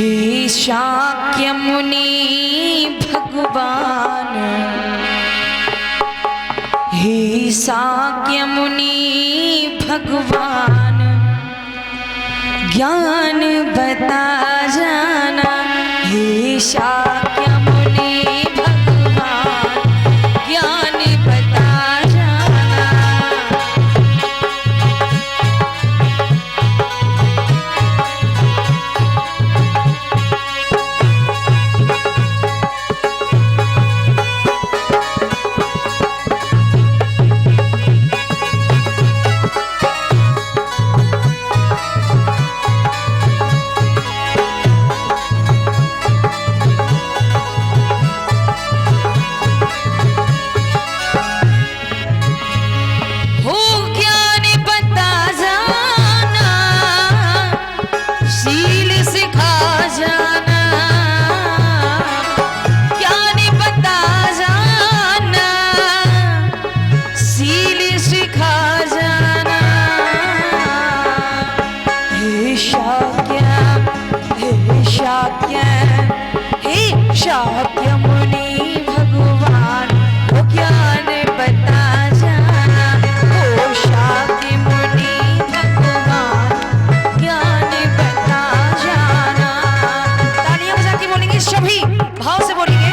हे शाक्य मुनि भगवान, हे शाक्य मुनि भगवान, ज्ञान बता जाना। हे शाक्य मुनि भगवान, ज्ञान बता जाना। शाक्य मुनि भगवान, वो ज्ञान बता जाना। ओ शाक्य मुनि भगवान, ज्ञान बता जाना। तालियां बजा के बोलेंगे, सभी भाव से बोलेंगे।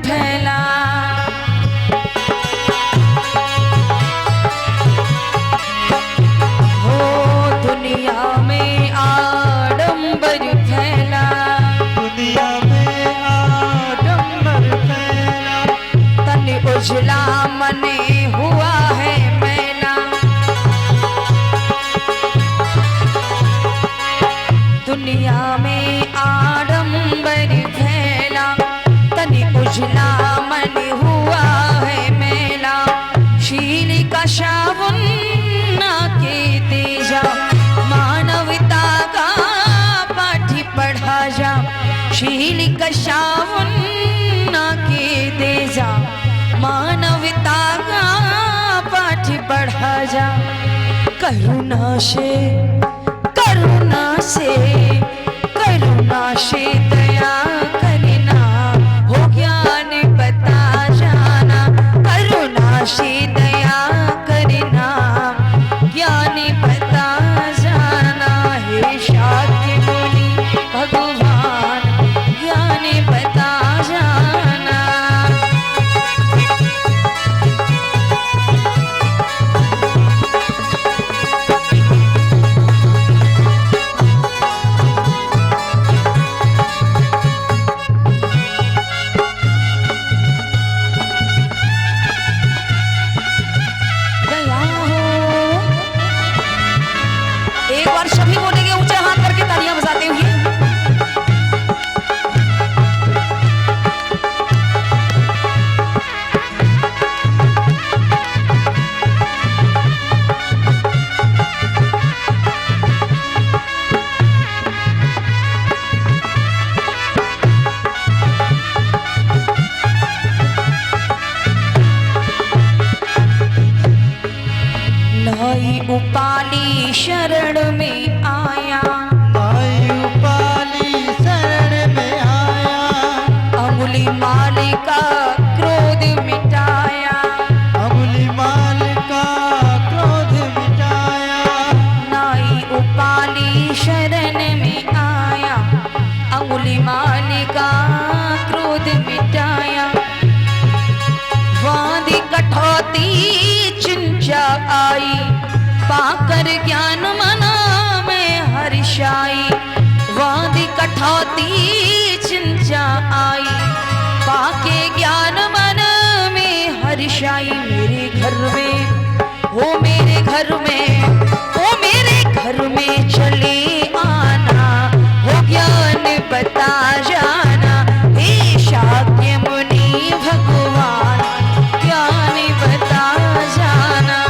फैला हो दुनिया में आडंबर फैला, दुनिया में आडंबर फैला। तन उजला मने हुआ है मैला। दुनिया में आडंबर फैला, उजला मन हुआ है मेला। शील का सावन ना के तेजा, मानवता का पाठ पढ़ा जा। शील का सावन ना के तेजा, मानवता का पाठ पढ़ा जा। करुणा से करुणा से करुणा से दया करना, हो ज्ञान बता जाना। करुणा से दया करना, ज्ञान बता जाना। हे शाक्य मुनि भगवान, ज्ञान बता जाना। एक बार सभी बोलेंगे ऊंचे हाथ करके तालियां बजाते हुए। नाई उपाली शरण में आया, नाई उपाली शरण में आया। अंगुली माल का क्रोध मिटाया, अंगुली माल का क्रोध मिटाया। नाई उपाली शरण में आया, अंगुली माल का क्रोध मिटाया। वादी कठौती चिंचा आई, पाकर ज्ञान मना हर्षाई, वादी कठौती चिंचा आई, पाके ज्ञान मन में हर्षाई। मेरे घर में हो, मेरे घर में हो, मेरे घर में चले आना, हो ज्ञान बता जाना। हे शाक्य मुनि भगवान, ज्ञान बता जाना।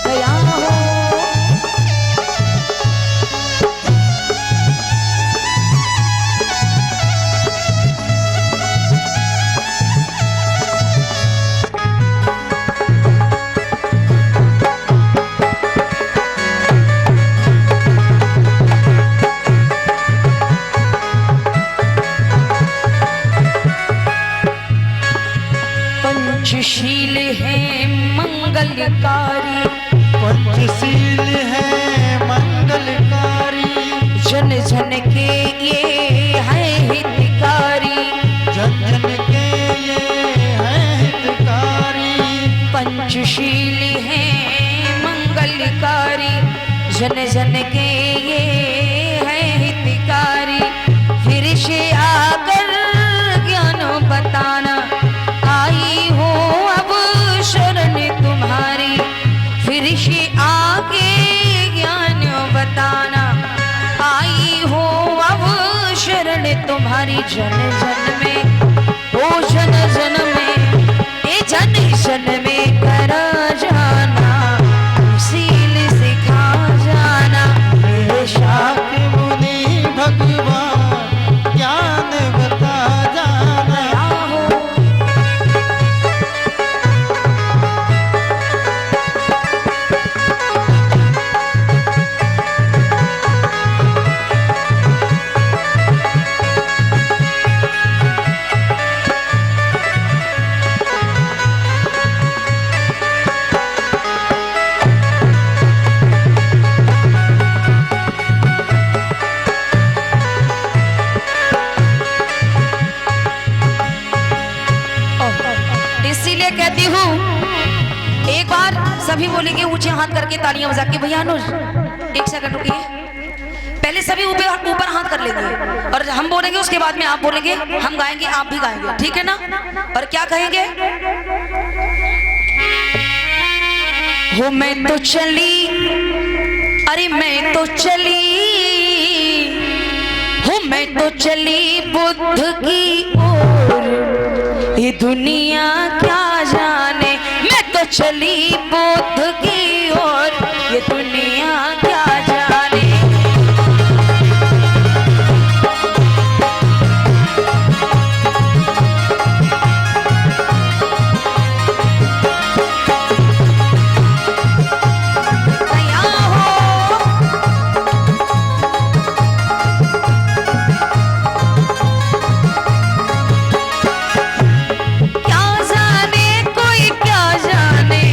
दया हो पंचशील है मंगलकारी, पंचशील है मंगलकारी, जन जन के ये है हितकारी। जन जन के ये है हितकारी। पंचशील है मंगलकारी, जन जन के ये है हितकारी। फिर से आकर ज्ञान बताना, आई हो अब शरण तुम्हारी। फिर से आके ज्ञान बताना, आई हो अब शरण तुम्हारी। जन जन में ओ जन जन में, ए जन जन में कर जाना, शील सिखा जाना। मेरे शाक्य मुनि भगवान, ज्ञान बता जाना। हो इसीलिए कहती हूँ, एक बार सभी बोलेंगे ऊंचे हाथ करके तालियां बजा के। भैया अनुज एक सेकंड रुकिए, पहले सभी ऊपर ऊपर हाथ कर लेंगे और हम बोलेंगे उसके बाद में आप बोलेंगे, हम गाएंगे आप भी गाएंगे, ठीक है ना? और क्या कहेंगे? हो मैं तो चली, अरे मैं तो चली, हो मैं तो चली बुद्ध की ओर, ये दुनिया क्या जाने। मैं तो चली बुद्ध की ओर, ये दुनिया क्या जाने। दया हो क्या जाने, कोई क्या जाने,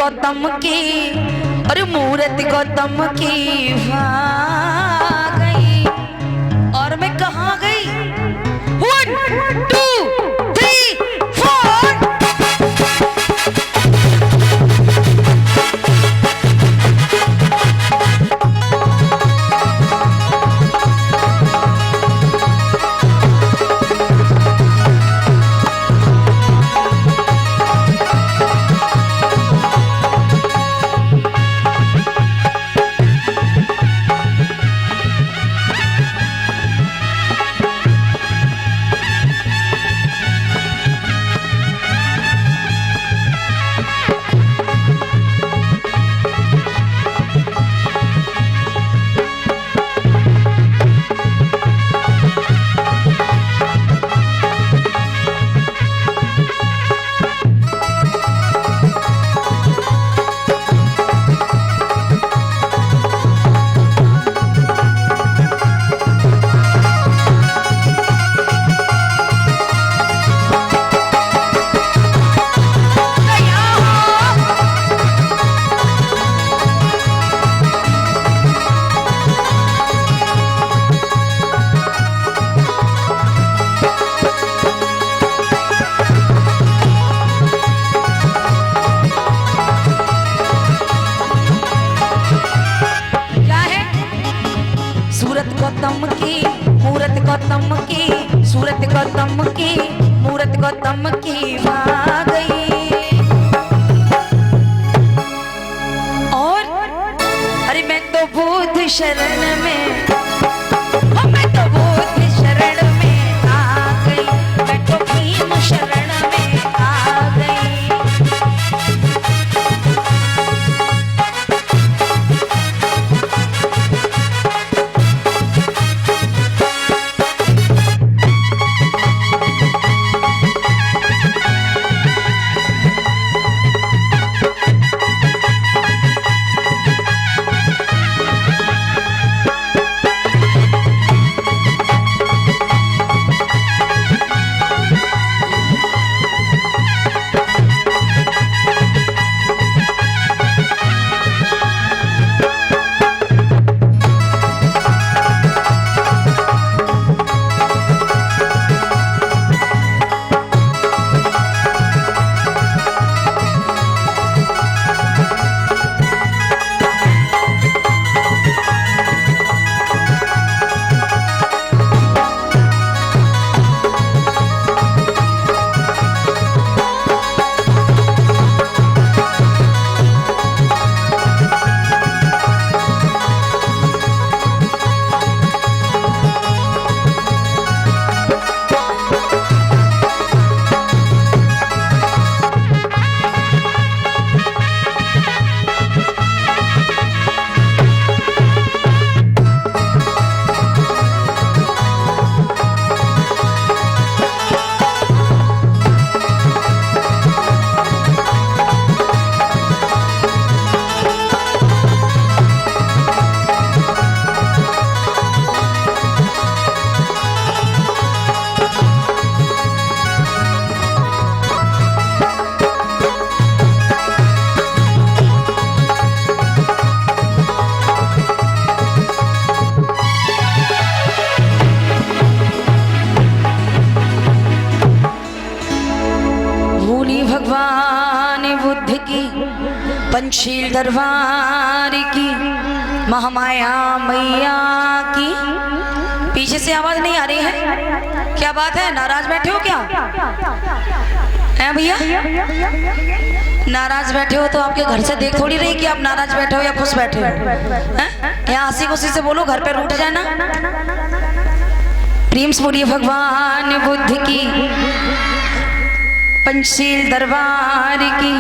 गौतम की, अरे मूरत गौतम की भाग गई। और मैं कहाँ गई? 1 2 3 4। गौतम की, सूरत गौतम की, मूरत गौतम की आ गई। और अरे मैं तो बुद्ध शरण में, मैं तो बुद्ध शरण में आ गई, मैं तो भीम शरण में आ गई। भगवान बुद्ध की, पंचशील दरबार की, महामाया मैया की। पीछे से आवाज नहीं आ रही है, क्या बात है? नाराज बैठे हो क्या है भैया? नाराज बैठे हो तो आपके घर से देख थोड़ी रही कि आप नाराज बैठे हो या खुश बैठे हो। यहाँ हंसी खुशी से बोलो, घर पे रूठ जाना। प्रेम से बोलिए भगवान बुद्ध की, पंचशील दरबार की।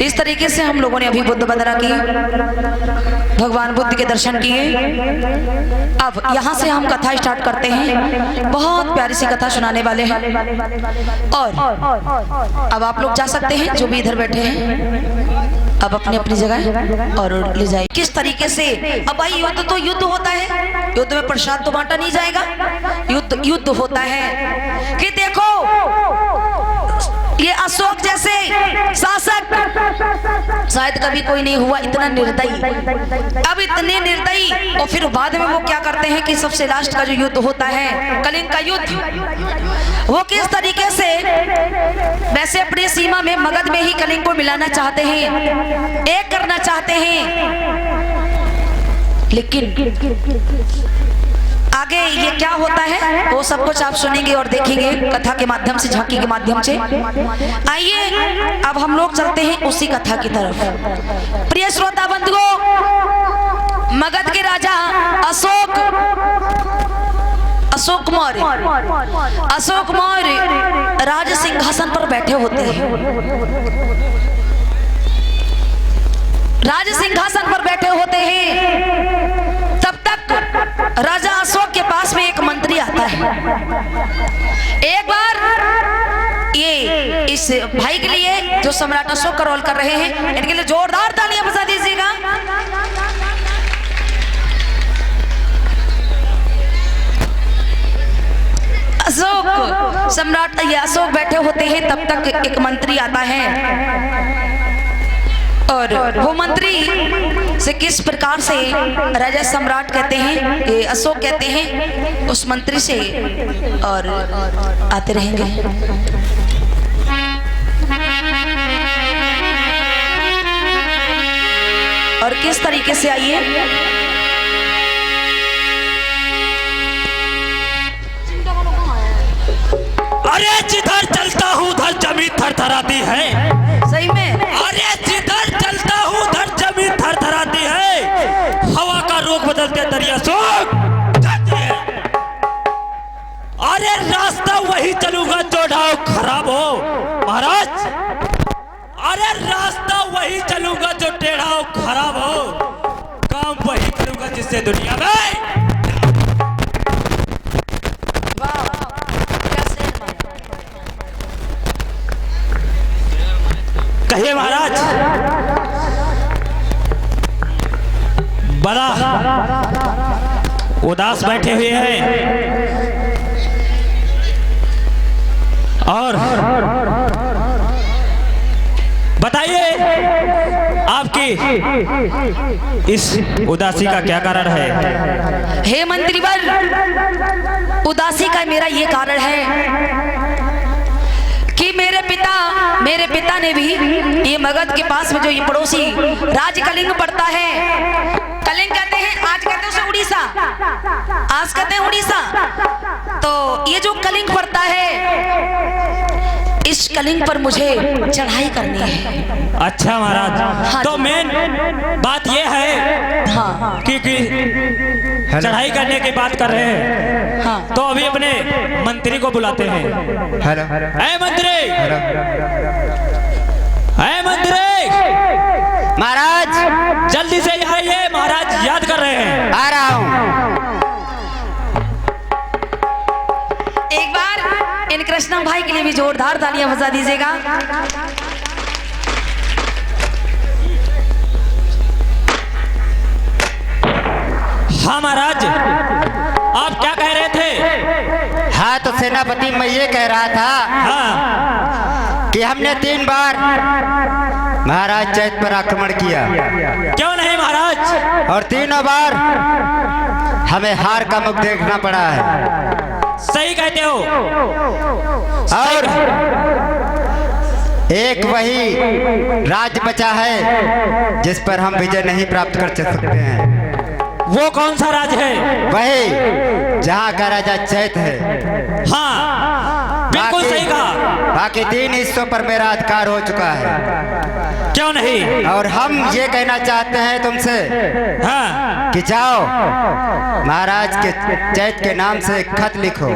इस तरीके से हम लोगों ने अभी बुद्ध बंदना की, भगवान बुद्ध के दर्शन किए। अब यहाँ से हम कथा स्टार्ट करते हैं। बहुत प्यारी सी कथा सुनाने वाले हैं और अब आप लोग जा सकते हैं, जो भी इधर बैठे हैं अब अपनी अपनी जगह और ले जाए। किस तरीके से अब भाई युद्ध तो युद्ध होता है, युद्ध में प्रसाद तो बांटा नहीं जाएगा। युद्ध युद्ध होता है कि देखो ये अशोक जैसे शासक शायद कभी कोई नहीं हुआ इतना निर्दयी। अब इतने निर्दयी और फिर बाद में वो क्या करते हैं कि सबसे लास्ट का जो युद्ध होता है कलिंग का युद्ध, वो किस तरीके से वैसे अपनी सीमा में मगध में ही कलिंग को मिलाना चाहते हैं, एक करना चाहते हैं, लेकिन आगे ये क्या होता है वो सब कुछ आप सुनेंगे और देखेंगे कथा के माध्यम से, झांकी के माध्यम से। आइए अब हम लोग चलते हैं उसी कथा की तरफ। प्रिय श्रोता बंधुओं, मगध के राजा अशोक मौर्य राज सिंहासन पर बैठे होते हैं। राज सिंहासन पर बैठे होते हैं, तब तक राजा अशोक के पास में एक मंत्री आता है। एक बार ये इस भाई के लिए जो सम्राट अशोक का रोल कर रहे हैं, इनके लिए जोरदार तालियां बजा दीजिएगा। अशोक सम्राट ये अशोक बैठे होते हैं, तब तक एक मंत्री आता है और वो मंत्री से किस प्रकार से राजा सम्राट कहते हैं, ये अशोक कहते हैं उस मंत्री से, और आते रहेंगे। और किस तरीके से आइए, अरे जिधर चलता हूँ उधर जमीन थरथराती है। सही में, अरे जिधर चलता हूँ उधर जमीन थरथराती है। हवा का रुख बदलते दरिया सोख। अरे रास्ता वही चलूंगा जो ढाव खराब हो महाराज। अरे रास्ता वही चलूंगा जो टेढ़ा हो खराब हो। काम वही करूंगा जिससे दुनिया में। कहिए महाराज। बड़ा उदास बैठे हुए हैं और बताइए आपकी इस उदासी का क्या कारण है? हे मंत्रीवर, उदासी का मेरा ये कारण है कि मेरे पिता ने भी ये मगध के पास में जो ये पड़ोसी राज कलिंग पड़ता है, कलिंग कहते हैं, आज कहते हैं उसे उड़ीसा, आज कहते हैं उड़ीसा, तो ये जो कलिंग पड़ता है इस कलिंग पर मुझे चढ़ाई करनी है। अच्छा महाराज, हाँ, तो मेन बात ये है हाँ, कि चढ़ाई करने की बात कर रहे हैं, हाँ, तो अभी अपने मंत्री को बुलाते हैं। ऐ मंत्री, ऐ मंत्री, महाराज जल्दी से यहाँ आइए, महाराज याद कर रहे हैं। आ रहा हूँ। एक बार इन कृष्णा भाई के लिए भी जोरदार तालियां बजा दीजिएगा। हाँ महाराज, आप क्या कह रहे थे? हाँ तो सेनापति मैं ये कह रहा था हाँ, कि हमने 3 बार महाराज चैत पर आक्रमण किया, क्यों नहीं महाराज? और 3 बार हमें हार का मुख देखना पड़ा है। सही कहते हो। और एक वही राज बचा है जिस पर हम विजय नहीं प्राप्त कर सकते हैं। वो कौन सा राज है? वही जहाँ का राजा चैत है। हाँ, बिल्कुल सही कहा। बाकी 3 हिस्सों पर मेरा अधिकार हो चुका है। क्यों नहीं? और हम ये कहना चाहते हैं तुमसे हाँ, कि जाओ महाराज के चैत के नाम से एक खत लिखो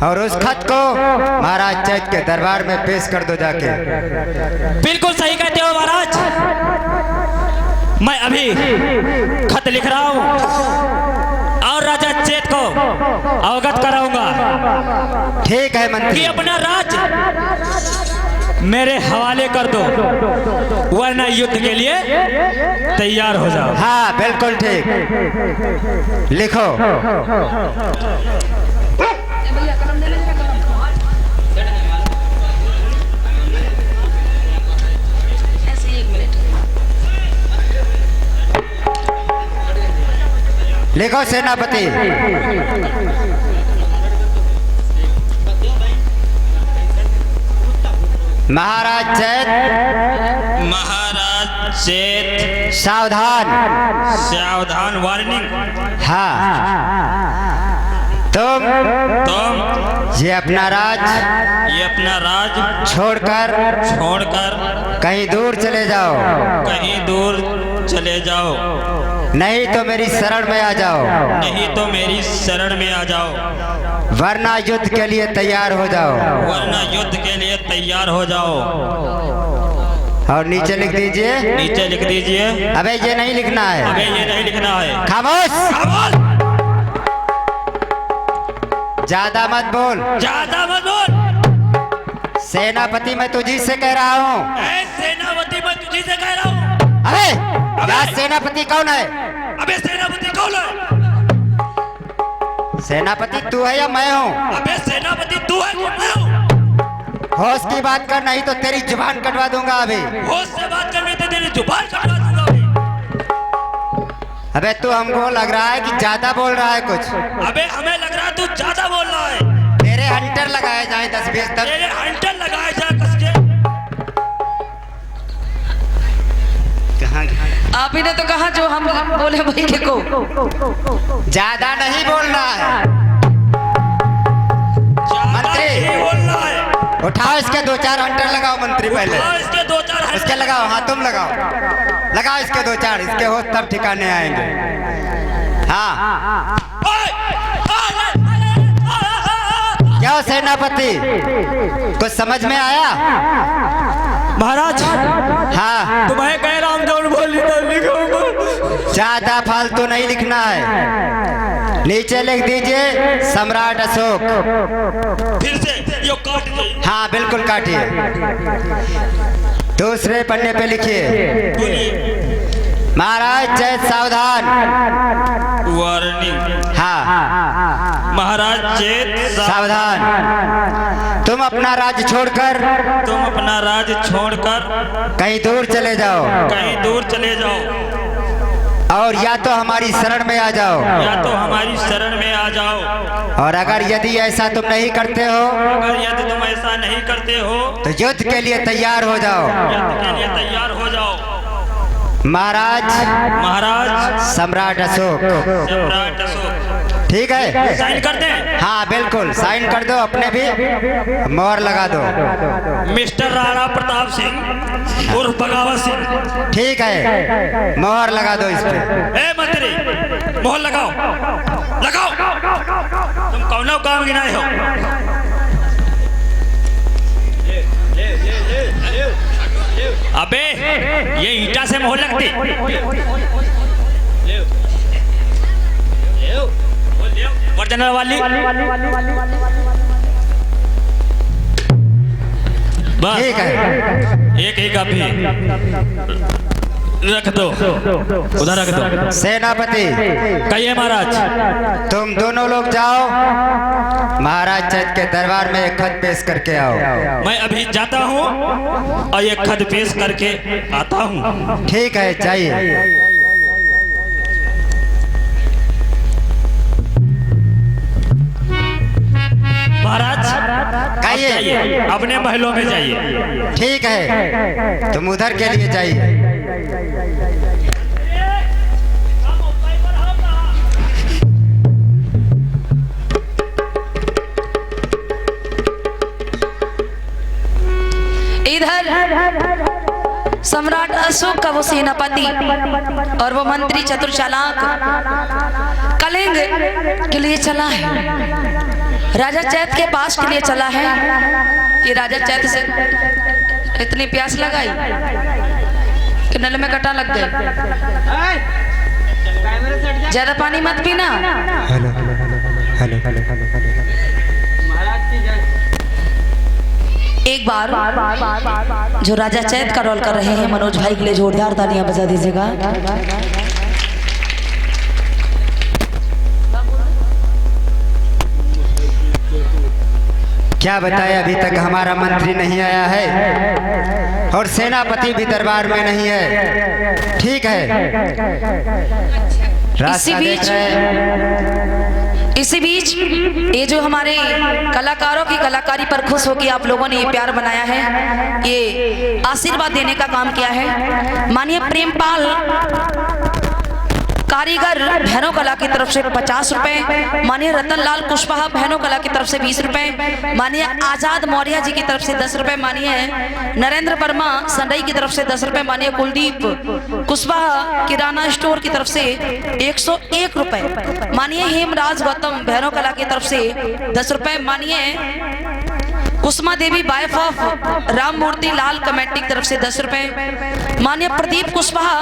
और उस खत को महाराज चैत के दरबार में पेश कर दो जाके। बिल्कुल सही कहते हो महाराज। मैं अभी खत लिख रहा हूँ और राजा चैत को अवगत कराऊंगा। ठीक है मंत्री। कि अपना राज मेरे हवाले कर दो, वरना युद्ध के लिए तैयार हो जाओ। हाँ बिल्कुल ठीक, लिखो। लिखो सेनापति। महाराज चैत। महाराज चैत। सावधान। सावधान, वार्निंग। हाँ, तुम ये अपना राज छोड़कर कहीं दूर चले जाओ। कहीं दूर चले जाओ, नहीं तो मेरी शरण में आ जाओ। नहीं तो मेरी शरण में आ जाओ, वरना युद्ध के लिए तैयार हो जाओ। वरना युद्ध के लिए तैयार हो जाओ। और नीचे लिख दीजिए। नीचे लिख दीजिए। अबे ये नहीं लिखना है। अबे ये नहीं लिखना है। खामोश। खामोश। ज्यादा मत बोल। ज्यादा मत बोल। सेनापति मैं तुझी से कह रहा हूँ। सेनापति मैं तुझी से कह रहा हूँ। अबे यार सेनापति कौन है? अबे सेनापति कौन है? सेनापति तू है या मैं हूँ? अबे सेनापति तू है या मैं हूँ? होश की बात कर, नहीं तो तेरी जुबान कटवा दूंगा अभी। होश से बात करने तो तेरी जुबान कटवा दूंगा अभी। अबे तू हमको लग रहा है कि ज्यादा बोल रहा है कुछ। अबे हमें लग रहा है तू ज्यादा बोल रहा है। तेरे हंटर लगाए जाए 10-20 तक। तेरे हंटर लगाए जाए कस के। आप ही ने तो कहा जो हम बोले वही लिखो। ज्यादा नहीं बोलना है। मंत्री बोल रहा है। उठाओ इसके 2-4 हंटर लगाओ मंत्री पहले। इसके 2-4 हंटर इसके लगाओ। हाँ तुम लगाओ इसके 2-4। इसके हो तब ठिकाने आएंगे। हाँ क्या सेनापति कुछ समझ में आया? महाराज हाँ तुम्हें कह रहा हूँ जो बोल लिखो। ज्यादा फालतू नहीं लिखना है। नीचे लिख दीजिए सम्राट अशोक। फिर से यो काट दे। हाँ बिल्कुल काटिए। दूसरे पन्ने पे लिखिए महाराज चैत सावधान। वार्निंग। हाँ महाराज चैत सावधान। तुम अपना राज्य छोड़कर कहीं दूर चले जाओ। कहीं दूर चले जाओ, और या तो हमारी शरण में आ जाओ। या तो हमारी शरण में आ जाओ। और अगर यदि ऐसा तुम नहीं करते हो, अगर यदि तुम ऐसा नहीं करते हो, तो युद्ध के लिए तैयार हो जाओ। युद्ध के लिए तैयार हो जाओ। महाराज सम्राट अशोक। सम्राट अशोक। ठीक है, साइन कर दें। हाँ बिल्कुल साइन कर दो। अपने भी मोहर लगा दो। मिस्टर राणा प्रताप सिंह उर्फ बगावत सिंह। ठीक है, मोहर लगा दो इस पे। ए मंत्री मोहर लगाओ। तुम कौनो काम गिनाए हो? अबे ये ईटा से मोहर लगती। वर्जनल वाली बस ठीक है, एक अभी रख दो, उधर रख दो। सेनापति कहिए महाराज। तुम दोनों लोग जाओ, महाराज चैत के दरबार में एक खत पेश करके आओ। मैं अभी जाता हूँ और ये खत पेश करके आता हूँ। ठीक है, चाहिए। महाराज कहिए। अपने महलों में जाइए। ठीक है, तुम उधर के लिए जाइए। इधर सम्राट अशोक का वो सेनापति और वो मंत्री चतुर चालाक कलिंग के लिए चला है। राजा चैत के पास के लिए चला है कि राजा चैत से इतनी प्यास लगाई कि नल में कटा लग गए। ज्यादा पानी मत पीना। एक बार जो राजा चैत का रोल कर रहे हैं मनोज भाई के लिए जोरदार तालियां बजा दीजिएगा। क्या बताए, अभी तक हमारा मंत्री नहीं आया है और सेनापति भी दरबार में नहीं है। ठीक है, रास्ता देख बीच- रहे हैं। इसी बीच ये जो हमारे कलाकारों की कलाकारी पर खुश होकर आप लोगों ने ये प्यार बनाया है, ये आशीर्वाद देने का काम किया है। माननीय प्रेमपाल कारीगर बहनों कला की तरफ से 50 रुपए, माननीय रतनलाल कुशवाहा बहनों कला की तरफ से 20 रुपए, माननीय आजाद मौर्य जी की तरफ से 10 रुपए, माननीय नरेंद्र वर्मा संडई की तरफ से 10 रुपए, माननीय कुलदीप कुशवाहा किराना स्टोर की तरफ से 101 रुपए, माननीय हेमराज गौतम बहनों कला की तरफ से 10 रुपए, माननीय Kusuma Devi wife of Ram Murthy Lal committee की तरफ से 10 रुपए, माननीय प्रदीप कुशवाहा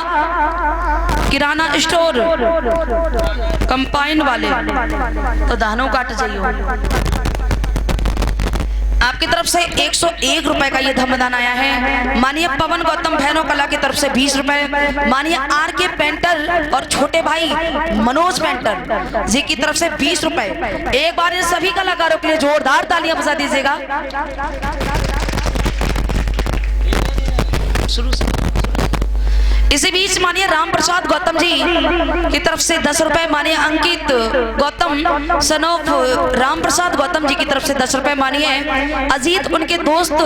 किराना स्टोर कंपाइन वाले तो दानों काट जाइए, आपकी तरफ से 101 रुपए का ये धमदान आया है। माननीय पवन गौतम बहनों कला की तरफ से 20 रुपए, माननीय आर के पेंटर और छोटे भाई मनोज पेंटर जी की तरफ से 20 रुपए। एक बार इन सभी कलाकारों के लिए जोरदार तालियां बजा दीजिएगा। शुरू से इसी बीच माननीय राम प्रसाद गौतम जी की तरफ से 10 रुपए, माननीय अंकित गौतम सनोफ राम प्रसाद गौतम जी की तरफ से 10 रुपए, माननीय अजीत उनके दोस्त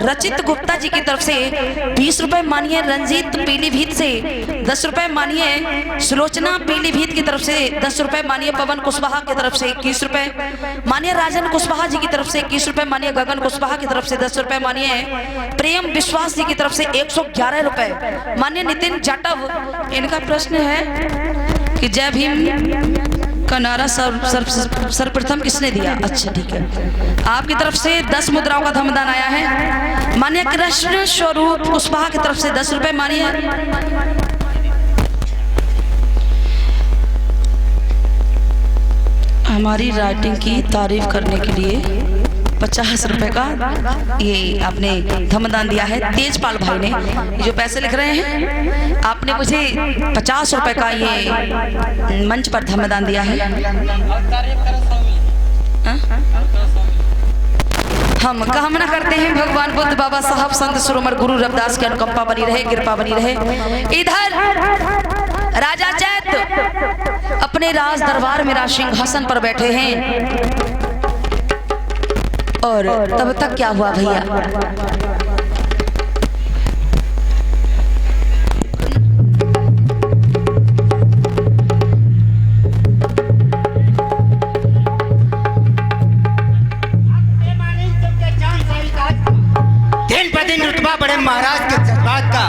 रचित गुप्ता जी की तरफ से 20 रुपए, माननीय रंजीत पीलीभीत से 10 रुपए, माननीय सुलोचना पीलीभीत की तरफ से 10 रुपए, माननीय पवन कुशवाहा की तरफ से 21 रुपए, माननीय राजन कुशवाहा जी की तरफ से 21 रुपए, माननीय गगन कुशवाहा की तरफ से 10 रुपए, माननीय प्रेम विश्वास जी की तरफ से 111 रुपए, माननीय नितिन जाटव इनका प्रश्न है कि जय भीम का नारा सर्वप्रथम किसने दिया। अच्छा ठीक है, आपकी तरफ से 10 मुद्राओं का धमदान आया है। माननीय कृष्ण स्वरूप कुशवाहा की तरफ से 10 रुपए, माननीय हमारी राइटिंग की तारीफ करने के लिए 50 रुपए का ये आपने धमदान दिया है। तेजपाल भाई ने ये जो पैसे लिख रहे हैं, आपने मुझे 50 रुपए का ये मंच पर धमदान दिया है। हम कामना करते हैं भगवान बुद्ध बाबा साहब संत सुरमर गुरु रविदास की अनुकंपा बनी रहे, कृपा बनी रहे। इधर राजा चैत अपने राज दरबार में राज सिंहासन पर बैठे हैं और तब तक क्या हुआ भैया, दिन पर दिन रुतबा बढ़े महाराज के जज्बात का,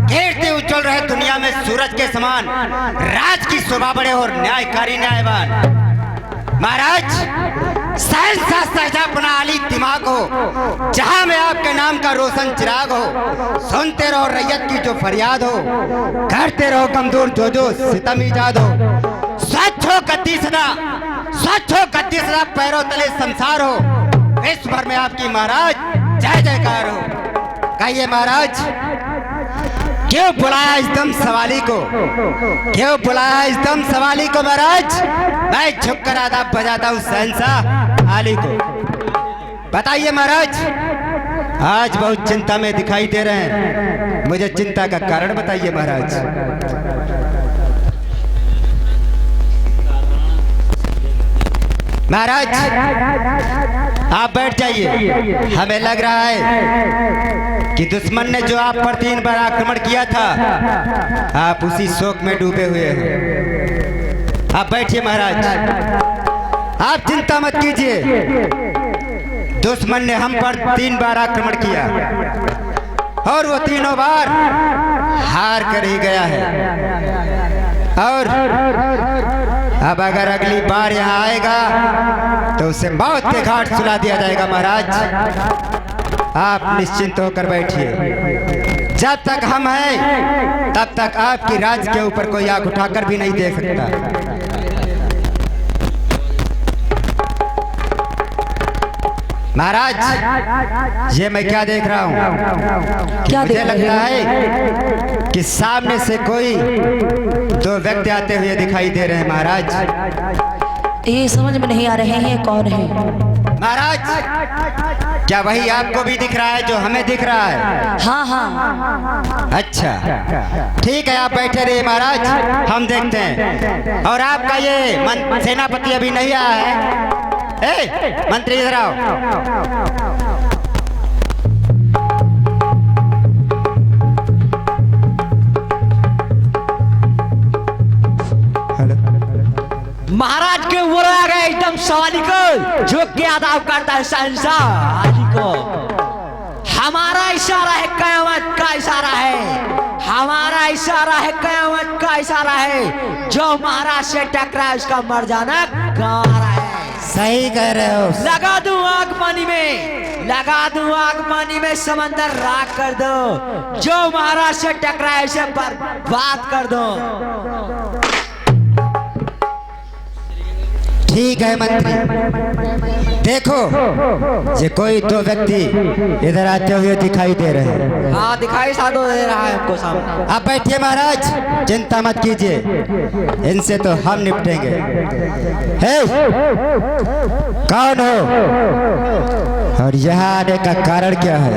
घेरते उज्जवल रहे दुनिया में सूरज के समान, राज की शोभा बढ़े और न्यायकारी न्यायवान। महाराज अपना आली दिमाग हो, जहां में आपके नाम का रोशन चिराग हो, सुनते रहो रैयत की जो फरियाद हो, करते रहो कमजोर जो सितम ईजाद हो, स्वच्छ हो गद्दी सदा, स्वच्छ हो गद्दी सदा, पैरों तले संसार हो, विश्व भर में आपकी महाराज जय जयकार हो। कहिए महाराज, क्यों बुलाया इस दम सवाली को, क्यों बुलाया इस दम सवाली को महाराज, मैं झुक कर आदाब बजाता हूँ शहंशाह आली को। बताइए महाराज, आज बहुत चिंता में दिखाई दे रहे हैं, मुझे चिंता का कारण बताइए महाराज। महाराज आप बैठ जाइए, हमें लग रहा है कि दुश्मन ने जो आप पर 3 बार आक्रमण किया था, आप उसी शोक में डूबे हुए हैं। आप बैठिए महाराज, आप चिंता मत कीजिए। दुश्मन ने हम पर 3 बार आक्रमण किया और वो तीनों बार हार कर ही गया है, और अब अगर अगली बार यहाँ आएगा तो उसे मौत के घाट सुला दिया जाएगा। महाराज आप निश्चिंत होकर बैठिए, जब तक हम हैं तब तक आपकी राज के ऊपर कोई आंख उठाकर भी नहीं देख सकता। महाराज ये मैं क्या देख रहा हूँ, क्या मुझे देख रहे लगता हैं? है कि सामने से कोई 2 व्यक्ति आते हुए दिखाई दे रहे हैं। महाराज ये समझ में नहीं आ रहे हैं कौन है। महाराज, क्या वही आपको भी दिख रहा है जो हमें दिख रहा है? हाँ हाँ। अच्छा, ठीक है, आप बैठे रहिए महाराज, हम देखते हैं। और आपका ये सेनापति अभी नहीं आया है। ए, मंत्री इधर आओ। महाराज के ऊपर आ गए एकदम सवाली को जो के आदाब करता है शहंशाह आदि को। हमारा इशारा है कयामत का इशारा है, हमारा इशारा है कयामत का इशारा है। जो महाराज से टकराए उसका मर जाना गवारा है। सही कह रहे हो। लगा दूं आग पानी में, लगा दूं आग पानी में, समंदर राख कर दो। जो महाराज से टकराए उसे बर्बाद कर दो। ठीक है मंत्री, देखो ये कोई दो व्यक्ति इधर आते हुए दिखाई दे रहे हैं। हाँ दिखाई साधो दे रहा है हमको सामने। आप बैठिए महाराज, चिंता मत कीजिए, इनसे तो हम निपटेंगे। हे, कौन हो और यहाँ आने का कारण क्या है?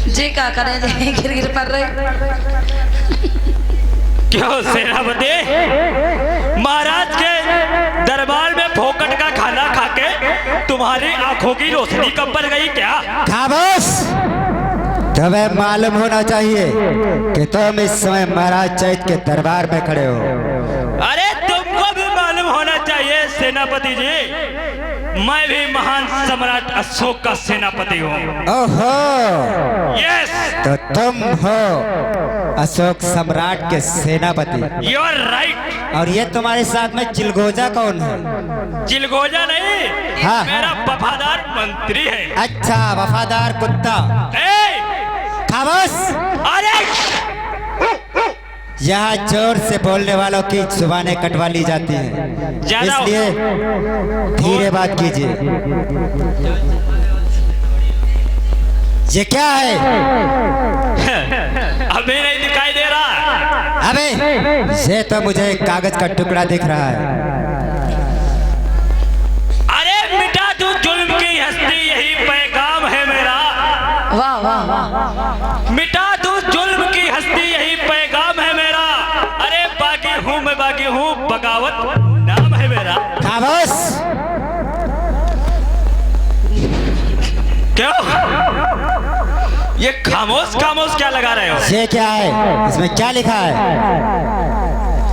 जी क्या करें, जी गिर गिर पड़ रहे। क्यों सेनापति, महाराज के दरबार में फोकट का खाना खाके तुम्हारी आंखों की रोशनी कम पड़ गई क्या? खामोश, तुम्हें मालूम होना चाहिए कि तुम इस समय महाराज चैत के दरबार में खड़े हो। अरे तुमको भी मालूम होना चाहिए सेनापति जी, मैं भी महान सम्राट अशोक का सेनापति हूँ। ओहो, यस, तो तुम हो अशोक सम्राट के सेनापति। You are right. और ये तुम्हारे साथ में चिलगोजा कौन है? चिलगोजा नहीं, हाँ। मेरा वफादार मंत्री है। अच्छा, वफादार कुत्ता। ए! खामोश, अरे यहाँ जोर से बोलने वालों की जुबानें कटवा ली जाती हैं, ज्यादा इसलिए धीरे बात कीजिए। ये क्या है? अभी नहीं दिखाई दे रहा। अबे, ये तो मुझे एक कागज का टुकड़ा दिख रहा है। अरे मिटा तू जुल्म की हस्ती, यही पैगाम है मेरा। वाह वाह वाह। मिटा तू जुल्म की हस्ती, यही पैगाम है मेरा। अरे बागी हूँ मैं, बागी हूँ, बगावत नाम है मेरा। खामोश, क्यों ये खामोश खामोश क्या लगा रहे हो? ये क्या है? इसमें क्या लिखा है?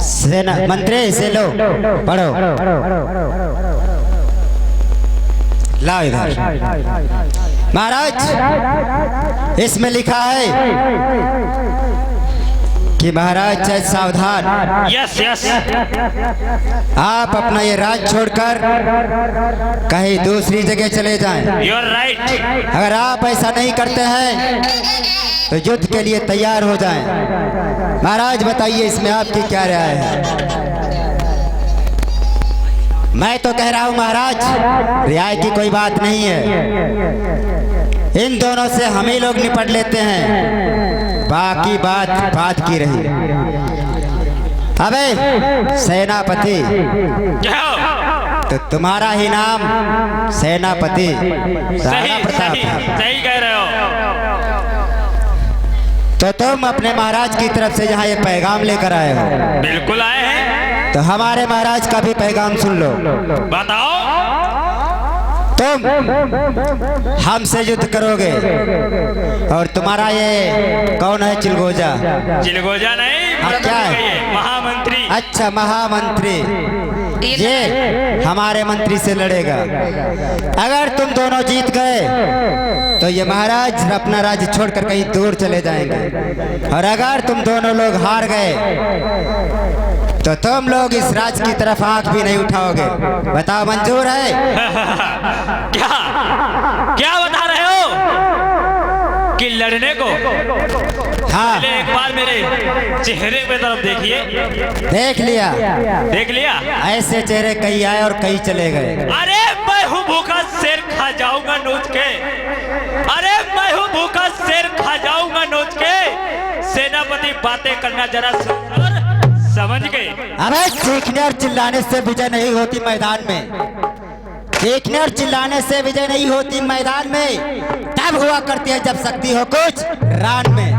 सेना मंत्री, इसे लो, पढ़ो। लाओ इधर। महाराज, इसमें लिखा है कि महाराज जय सावधान, यस यस, आप अपना ये राज छोड़कर कहीं दूसरी जगह चले जाएं। You are right. अगर आप ऐसा नहीं करते हैं तो युद्ध के लिए तैयार हो जाएं। महाराज बताइए, इसमें आपकी क्या राय है? मैं तो कह रहा हूं महाराज, रियाय की कोई बात नहीं है, इन दोनों से हम ही लोग निपट लेते हैं, बाकी बात की रही। अबे सेनापति, क्या? तो तुम्हारा ही नाम सेनापति सही राणा प्रताप सही है। सही कह रहे हो। तो तुम अपने महाराज की तरफ से यहाँ ये पैगाम लेकर आए हो। बिल्कुल आए हैं। तो हमारे महाराज का भी पैगाम सुन लो। बताओ। तुम हमसे युद्ध करोगे और तुम्हारा ये कौन है? चिलगोजा? चिलगोजा नहीं, हाँ, क्या है? महामंत्री। अच्छा, महामंत्री, ये हमारे मंत्री से लड़ेगा। अगर तुम दोनों जीत गए तो ये महाराज अपना राज्य छोड़कर कहीं दूर चले जाएंगे, और अगर तुम दोनों लोग हार गए तो तुम लोग इस राज्य की तरफ आंख भी नहीं उठाओगे। बताओ, मंजूर है? क्या क्या बता रहे हो कि लड़ने को? हाँ, पहले एक बार मेरे चेहरे पे तरफ देखिए। देख लिया। देख लिया? ऐसे चेहरे कई आए और कई चले गए। अरे मैं हूँ भूखा शेर, खा जाऊंगा नोच के। अरे मैं हूँ भूखा शेर, खा जाऊंगा नोच के। सेनापति बातें करना जरा समझ गए? अबे, चीखने और चिल्लाने से विजय नहीं होती मैदान में। चीखने और चिल्लाने से विजय नहीं होती मैदान में, तब हुआ करती है जब शक्ति हो कुछ रान में।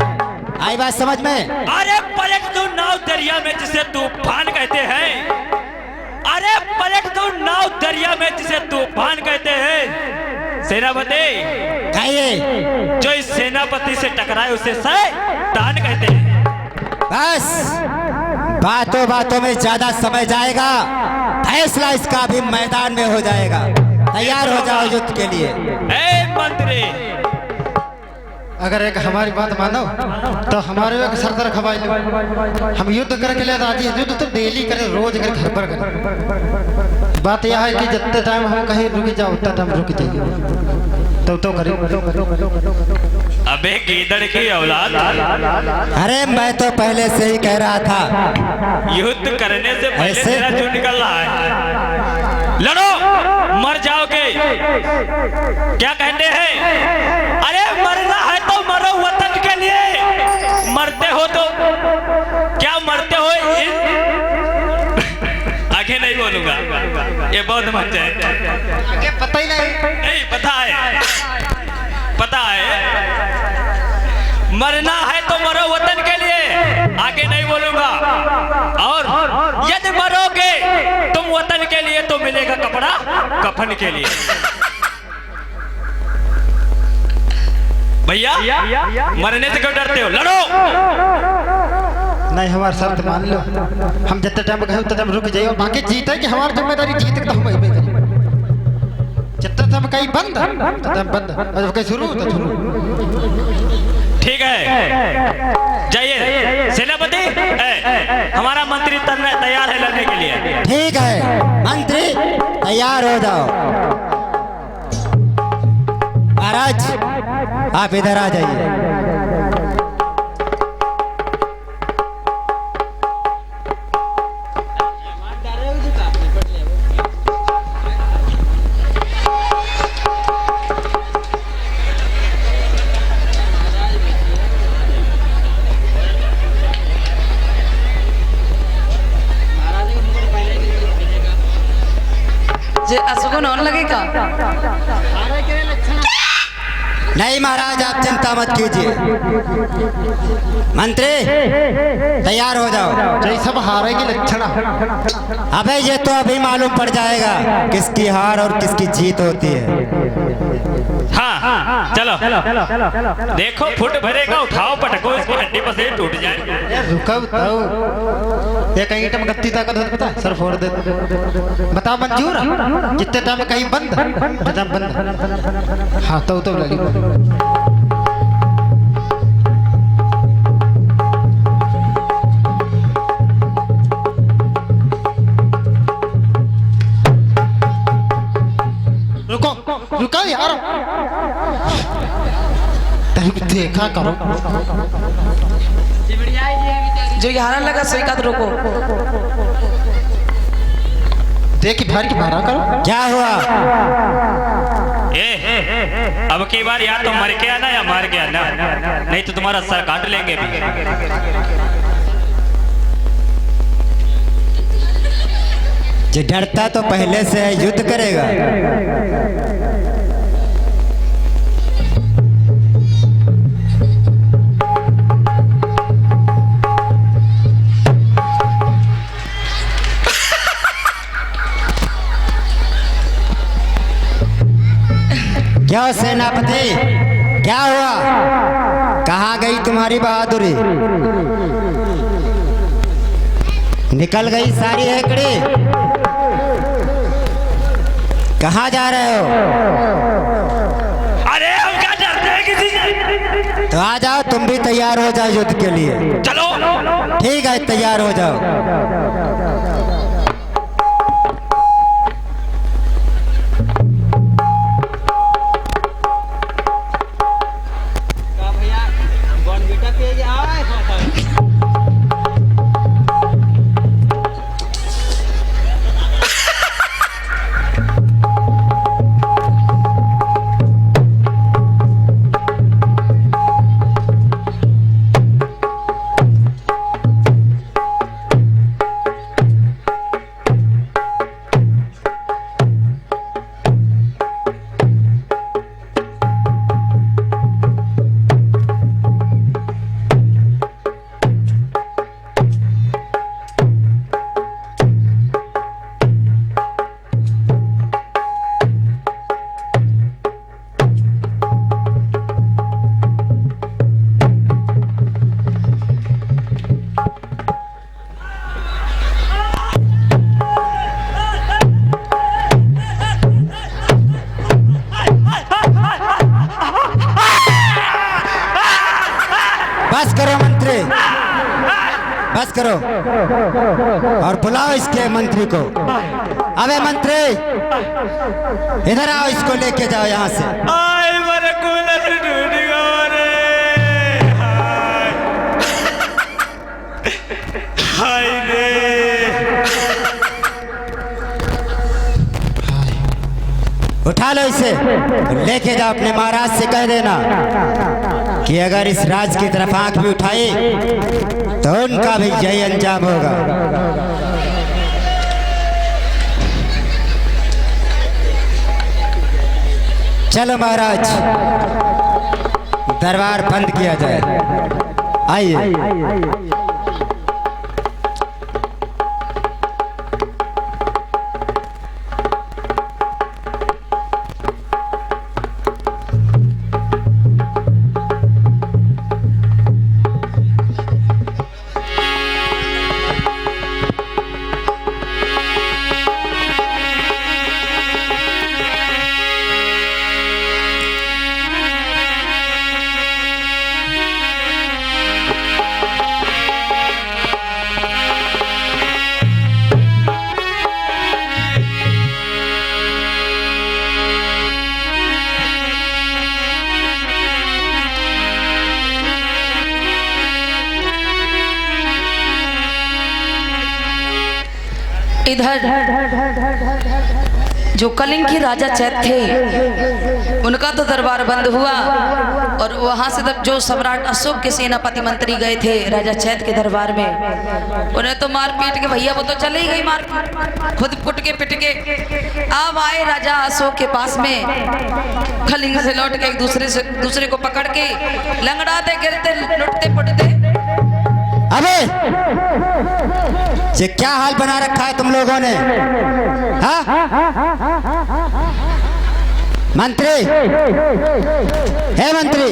आई बात समझ में? अरे पलट दो नाव दरिया में जिसे तूफान कहते हैं। अरे पलट दो नाव दरिया में जिसे तूफान कहते हैं। सेनापति कहिए। जो इस सेनापति से टकराए उसे शैतान कहते हैं। बस बातों बातों में ज्यादा समय जाएगा, फैसला इसका भी मैदान में हो जाएगा। तैयार हो जाओ युद्ध के लिए। ए मंत्री, अगर एक हमारी बात मानो तो हमारे एक सरदार खवाई लो। हम युद्ध करके लिए राजी हैं। युद्ध तो डेली करें, रोज करें, घर पर करें। बात यह है कि जितने टाइम हम कहीं रुक जाओ उतना टाइम रुक जाइए तो करें। अबे गीदड़ की औलाद, अरे मैं तो पहले से ही कह रहा था युद्ध करने से पहले ऐसे? तेरा जो निकल रहा है। लड़ो, मर जाओगे। क्या कहते हैं? अरे मरना है तो मरो वतन के लिए। मरते हो तो क्या मरते हो? आगे नहीं बोलूंगा, ये बहुत मंच है। आगे पता ही नहीं पता है, पता है। मरना है तो मरो वतन के लिए, आगे नहीं बोलूंगा। और यदि मरोगे तुम वतन के लिए तो मिलेगा कपड़ा कफन के लिए। भैया मरने से क्यों डरते हो? लड़ो। नहीं, हमारा शर्त मान लो। हम जितने टाइम कहे उतने टाइम रुक जाइए और बाकी जीते कि हमारी जिम्मेदारी जीते तो हम वही करें। जितना टाइम कहीं बंद तो टाइम बंद, और जब कहीं शुरू तो शुरू। ठीक है, जाइए सेनापति। हमारा मंत्री तैयार है लड़ने के लिए। ठीक है मंत्री, तैयार हो जाओ। महाराज आप इधर आ जाइए। जे अशोकन ऑन लगेगा। नहीं महाराज, आप चिंता मत कीजिए। मंत्री तैयार हो जाओ। जय सब हारे की लक्षण। अबे ये तो अभी मालूम पड़ जाएगा किसकी हार और किसकी जीत होती है। हाँ चलो देखो, फुट भरेगा, उठाओ पटको, इसकी हड्डी पसेर टूट जाए। रुको तो ये कहीं ईंट में गत्ती ताकत होती, पता सर फोड़ दे। बताओ मंजूर? जितने टाइम कहीं बंद बंद। हाँ तो लड़ी। रुको यार, देखा करो। जो यहाँ लगा सही का रोको। देखी भारी की भारा करो। क्या हुआ? अब की बार या तो मर के आना या मार के आना, नहीं तो तुम्हारा सर काट लेंगे भी। जो डरता तो पहले से है, युद्ध करेगा। क्या सेनापति, क्या हुआ? कहाँ गई तुम्हारी बहादुरी? निकल गई सारी हेकड़ी। कहाँ जा रहे हो? अरे हम क्या डरते हैं किसी से? तो आ जाओ, तुम भी तैयार हो जाओ युद्ध के लिए। चलो ठीक है, तैयार हो जाओ। बस करो और बुलाओ इसके मंत्री को। अबे मंत्री, इधर आओ, इसको लेके जाओ यहाँ से। आए मेरे कूलर टूट गया रे, हाय रे। उठा लो इसे, लेके जाओ अपने महाराज से कह देना कि अगर इस राज की तरफ आंख भी उठाई तो उनका भी यही अंजाम होगा। चलो महाराज, दरबार बंद किया जाए। आइए। इधर जो कलिंग के राजा चैत थे उनका तो दरबार बंद हुआ, और वहां से तब जो सम्राट अशोक के सेनापति मंत्री गए थे राजा चैत के दरबार में, उन्हें तो मार पीट के, भैया वो तो चली गई मार खुद कुट के पिट के। अब आए राजा अशोक के पास में, कलिंग से लौट के एक दूसरे को पकड़ के लंगड़ाते गिरते लुटते पुटते। अबे ये क्या हाल बना रखा है तुम लोगों ने? हाँ? मंत्री, हे मंत्री,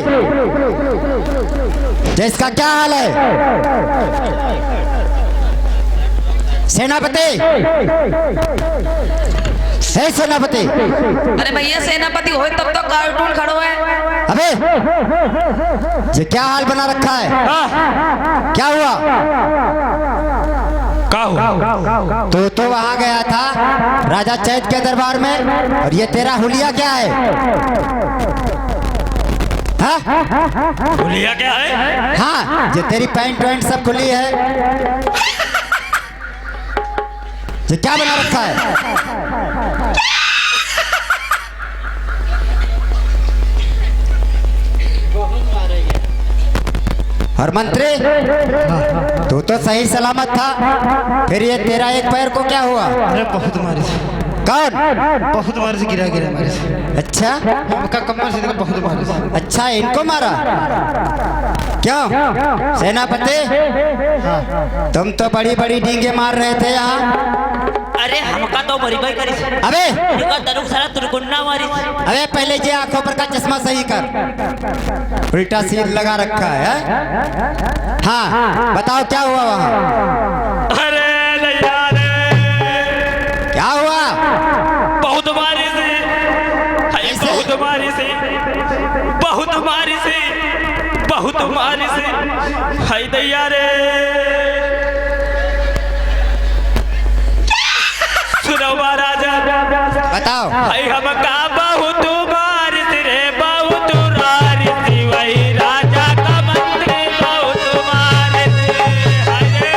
ये इसका क्या हाल है? सेनापति, हे सेनापति। अरे भैया सेनापति हो तब तो कार्टून खड़ो है। अबे ये क्या हाल बना रखा है? क्या हुआ? तो वहां गया था राजा चैत के दरबार में, और ये तेरा हुलिया क्या है? हाँ? हुलिया क्या है? हाँ, ये तेरी पैंट वैंट सब खुली है, ये क्या बना रखा है? और मंत्री, तू तो सही सलामत था, फिर ये तेरा एक पैर को क्या हुआ? अरे बहुत मारे से। कौन? बहुत मारे से गिरा मारे से। अच्छा, उनका कमर से बहुत मारे से। अच्छा, इनको मारा? क्यों सेनापति? तुम तो बड़ी बड़ी डींगे मार रहे थे यहाँ। अरे हमका तो बड़ी भाई करी। अबे इनका तरुक सारा तुरकुन्ना मारी। अबे पहले ये आंखों पर का चश्मा सही कर, उल्टा सीध लगा रखा है। हाँ, बताओ क्या हुआ वहाँ? अरे नैया रे, क्या हुआ? बहुत मारी से, बहुत मारी से, बहुत मारी से, बहुत मारी से, हाय दैया रे। सुनो महाराजा, बताओ। हाय हमका बहुत मारिस रे, बहुत मारिस, वही राजा का मंत्री बहुत मारिस, हाय रे।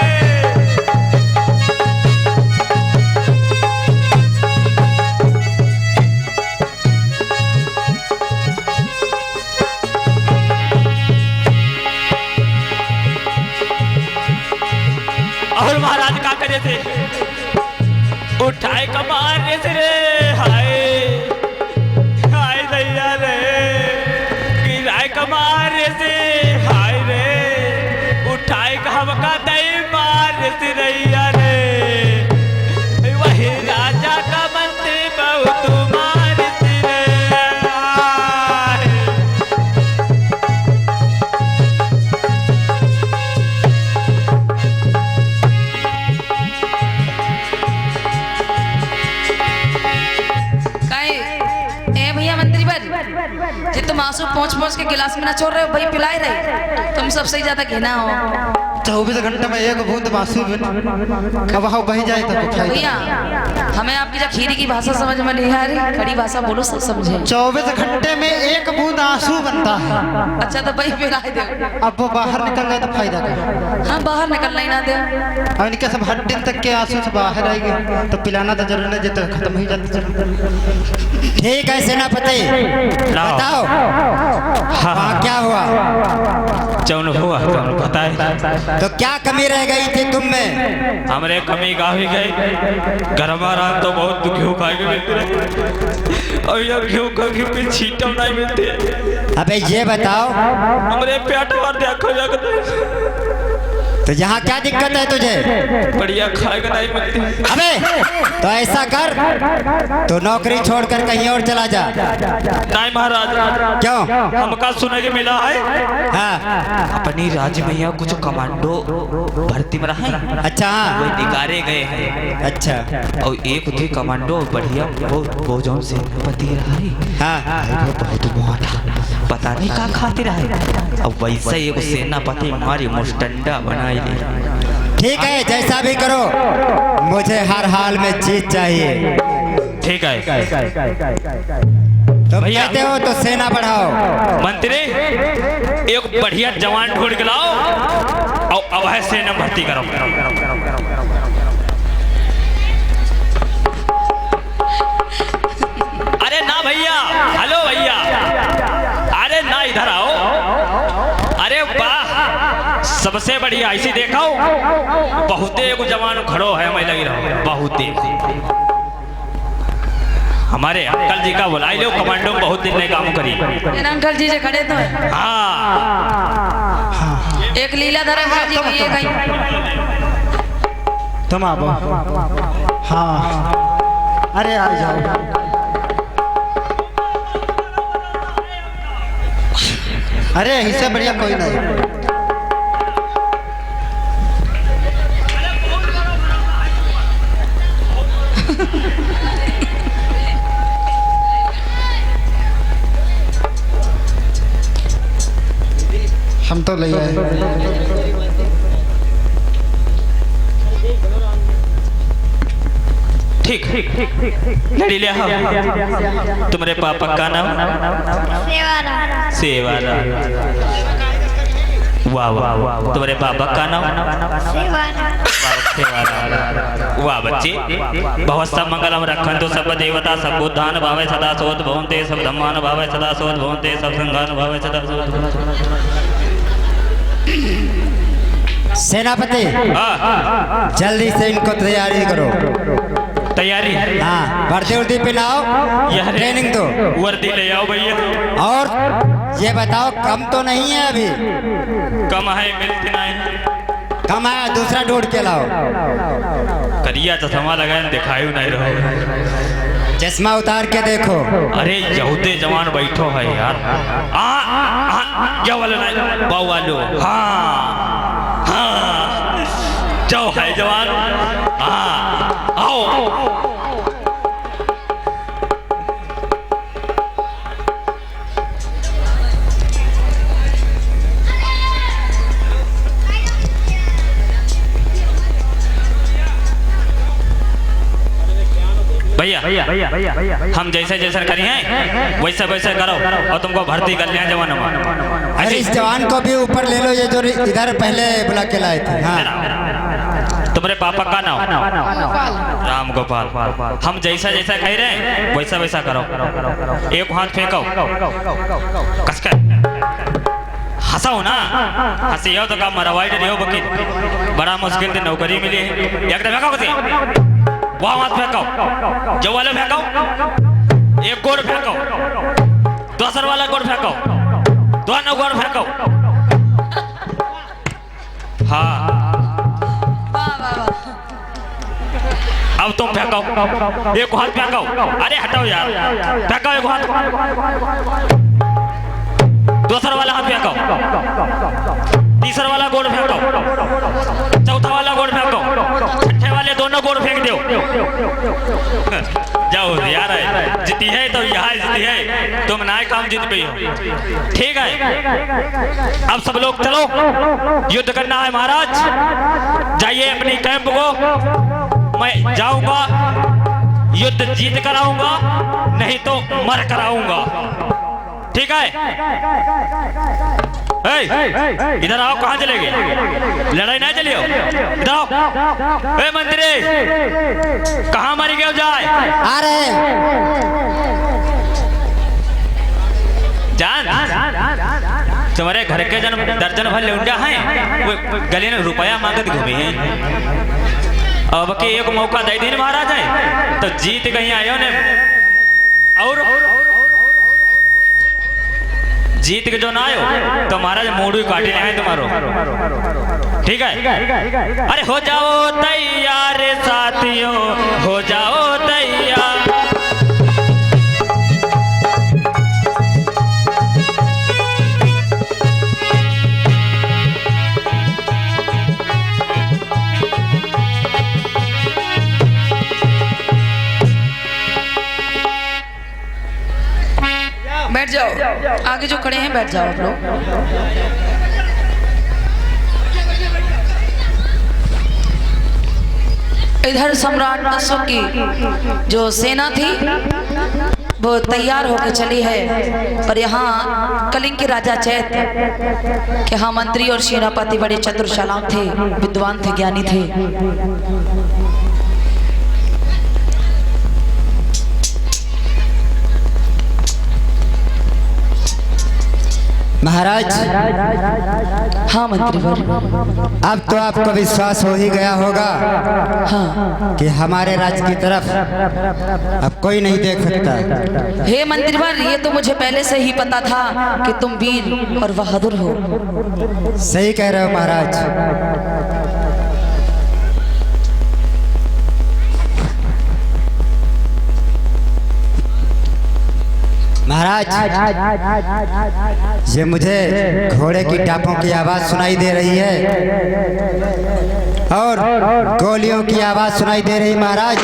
और महाराज का करे थे, उठाए कमार रे, हाय हाय दैया रे, गिराए कमार से, हाय रे, उठाए हमका दई मार से रैया रे, वही राजा का मंत्री बहुत मार से रे। तुम आंसू पहुंच के गिलास में ना छोड़ रहे हो, भाई पिलाए रहे, तुम सबसे ज्यादा घिना हो। 24 घंटे में एक बूंद आंसू कब बह जाए तो कुछ फायदा भैया हमें आपकी जब खीरी की भाषा समझ में नहीं आ रही, खड़ी भाषा बोलो सब समझे। 24 घंटे में एक बूंद आंसू बनता है। अच्छा तो भाई पिला दे। अब वो बाहर निकल गए तो फायदा क्या? हाँ बाहर निकलना ही ना दे। और इनके सब हर दिन तक के आंसू से बाहर आएंगे तो पिलाना तो जरूर नहीं, तो खत्म हो जाता। ठीक है सेनापति, बताओ हाँ क्या हुआ? चौन हुआ बताए तो क्या कमी रह गई थी तुम में? हमरे कमी का ही गई, गरमा रात तो बहुत घी खा के मिलते रहे, और अब घी पे छीटम नहीं मिलते। अबे ये बताओ हमरे पेट मार देखो जाकर तो यहाँ क्या दिक्कत है तुझे? बढ़िया खाएगा नहीं मिलती। अबे तो ऐसा कर, तो नौकरी छोड़कर कहीं और चला जा। नहीं महाराज, क्यों? हमका सुने के मिला है हाँ अपनी राज्य में यहाँ कुछ कमांडो भर्ती में रहा है, अच्छा वो हाँ निकाले गए हैं। अच्छा और एक थे कमांडो बढ़िया वो जौन सेनापति रहा है, हाँ बहुत मोटा, पता नहीं का खाते रहे। अब वैसे एक सेनापति हमारी मुस्टंडा बनाई ली। ठीक है जैसा भी करो, मुझे हर हाल में जीत चाहिए। ठीक है तो भैया। कहते हो तो सेना बढ़ाओ। मंत्री एक बढ़िया जवान ढूंढ के लाओ और अब है सेना भर्ती करो। अरे ना भैया, हेलो भैया, अरे ना इधर आओ। अरे वाह सबसे बढ़िया ऐसी देखो, बहुते एगो जवान खड़ो है, मैं लगी रहो बहुते। हमारे अंकल जी का बुलाई लो, कमांडो में बहुत दिन ने काम करी। अंकल जी से खड़े तो है। हाँ एक लीलाधर अंकल जी भी है कहीं। तुम आओ। हाँ अरे आ जाओ। अरे इससे बढ़िया कोई नहीं। हम तो ले आए। ठीक लड़ी ले आओ। तुम्हारे पापा का नाम? सेवारा। वाह वाह वाह। तुम्हारे पापा का नाम? सेवारा। वाह बच्चे, बहुत सब मंगलम रखंतु सब देवता सब बुद्धान भावे सदा सोत भवन्ते सब धम्मान भावे सदा सोत भवन्ते सब संघान भावे सदा सोत। सेनापति हाँ जल्दी से इनको तैयारी करो। तैयारी? हाँ वर्दी उर्दी पहनाओ, यह ट्रेनिंग दो। वर्दी ले आओ भैया। और ये बताओ कम तो नहीं है अभी? कम है मिलती नहीं। कम है, दूसरा ढूंढ के लाओ। करिया चश्मा लगाए दिखाई नहीं रहो। चश्मा उतार के देखो। अरे यहूदे जवान बैठो है यार। जाओ वाले नहीं, बाऊ वालो। हाँ हाँ जाओ है जवान। हाँ आओ। भैया हम जैसे जैसे करी हैं वैसे वैसे करो और तुमको भर्ती कर लिया जवानों में। अरे इस जवान को भी ऊपर ले लो, ये जो इधर पहले बुला के लाए थे। हाँ तुम्हारे पापा का नाम? राम गोपाल। हम जैसा जैसा कह रहे हैं वैसा वैसा करो। एक हाथ फेंको कसकर, हंसाओ ना, हंसी हो तो काम मरवाई दे हो बकी। बड़ा मुश्किल से नौकरी मिली है। एक तो फेंको कसी, वहाँ हाथ फेंको, जो वाले फेंको, एक गोड़ फेंको, दूसरा वाला गोड़ फेंको, दोनों गोड़ फेंको। हाँ अब तुम फेंको, एक हाथ फेंको। अरे हटाओ यार, फेंको एक हाथ, दूसरा वाला हाथ फेंको, तीसरा वाला गोड़ फेंको, चौथा वाला गोड़ फेंको, छठे वाले दोनों गोड़ फेंक दो। जाओ होशियार है, जीती है तो यहाँ जीती है, तुम ना काम जीत पे हो। ठीक है, अब सब लोग चलो, युद्ध करना है महाराज। जाइए अपनी कैंप को, मैं जाऊंगा, युद्ध जीत कर आऊंगा, नहीं तो मर कर आऊंगा। ठीक है, इधर आओ, कहाँ चले गए? लड़ाई ना चलियो, इधर आओ। मंत्री कहाँ मारी गए जाए? अरे जान तुम्हारे घर के जन दर्जन भर लौंडा हैं, वो गले में रुपया मांगत घूमे हैं। अब के एक मौका दे दिन महाराज है तो जीत कहीं आयो ने, और जीत के जो ना आयो तो महाराज मोड़ू काटे ले आए तुम्हारो। ठीक है, अरे हो जाओ तैयार साथियों, हो जाओ तैयार। बैठ जाओ, आगे जो खड़े हैं बैठ जाओ आप लोग। इधर सम्राट अशोक की जो सेना थी वो तैयार होकर चली है, और यहाँ कलिंग के राजा चैत के यहाँ मंत्री और सेनापति बड़े चतुर थे, विद्वान थे, ज्ञानी थे। महाराज, हाँ मंत्रीवर, अब तो आपको विश्वास हो ही गया होगा हाँ कि हमारे राज्य की तरफ अब कोई नहीं देख सकता। हे मंत्रीवर, ये तो मुझे पहले से ही पता था कि तुम वीर और बहादुर हो। सही कह रहे हो महाराज। महाराज, ये मुझे घोड़े की टापों की आवाज सुनाई दे रही है और गोलियों की आवाज सुनाई दे रही। महाराज,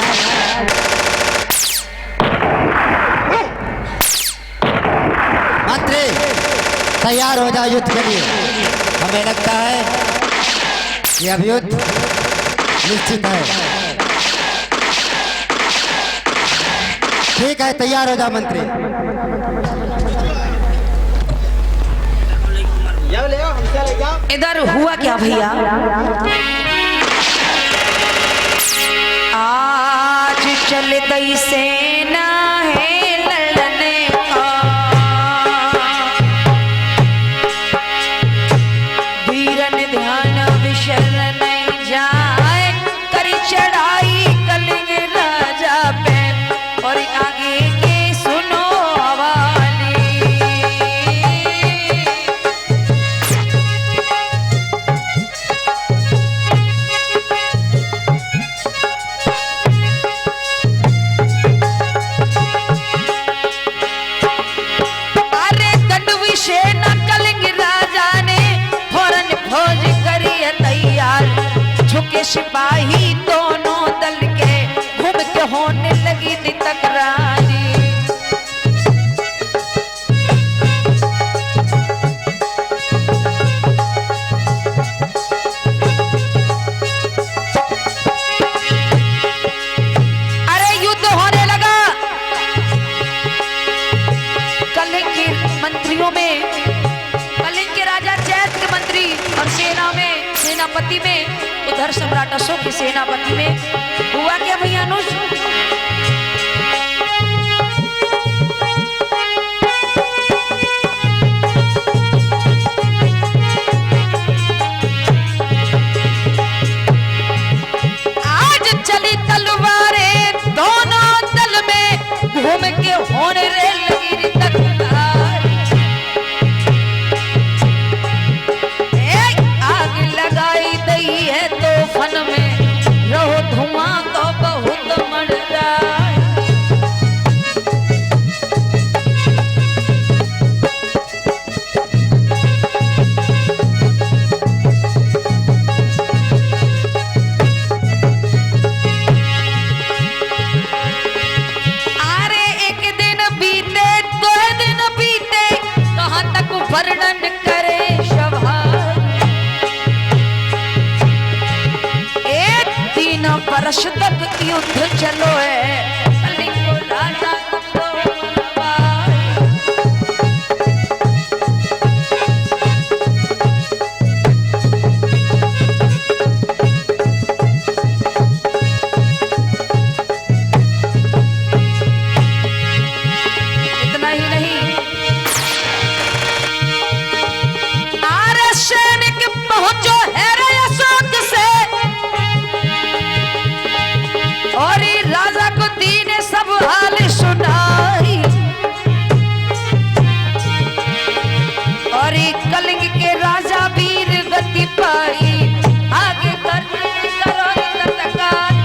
मंत्री तैयार हो जाओ युद्ध के लिए। हमें लगता है कि अब युद्ध निश्चित है। ठीक है, तैयार हो जाओ मंत्री। इधर हुआ क्या भैया? आज चल गई सेना है लड़ने का, वीरन ध्यान विशल नहीं जाए, कर चढ़ाई कलिंग राजा पे, और आगे के सुनो हवाली। अरे गढ़वी सेना कलिंग राजा ने फौरन फौज करी है तैयार, झुके सिपाही दोनों दल के, घूम के होने लगी थी तकरारी। अरे युद्ध होने लगा कलिंग के मंत्रियों में, कलिंग के राजा चैत के मंत्री, और सेना में सेनापति में, उधर सम्राट अशोक के सेनापति में। हुआ क्या भैया अनुज? आज चली तलवारें दोनों दल में, घूम के होने रे लगी री तकरार। आग लगाई दई है तो फन में, रहो धुआं तो बहुत मर रहा। परश तक युद्ध चलो है कलिंग राजा तुम दो भाई। इतना ही नहीं, आरे सैनिक पहुंचो है रे अशोक से, और ये राजा को दीने सब हाल सुनाई, और ये कलिंग के राजा वीर गति पाई, आगे करो तत्काल।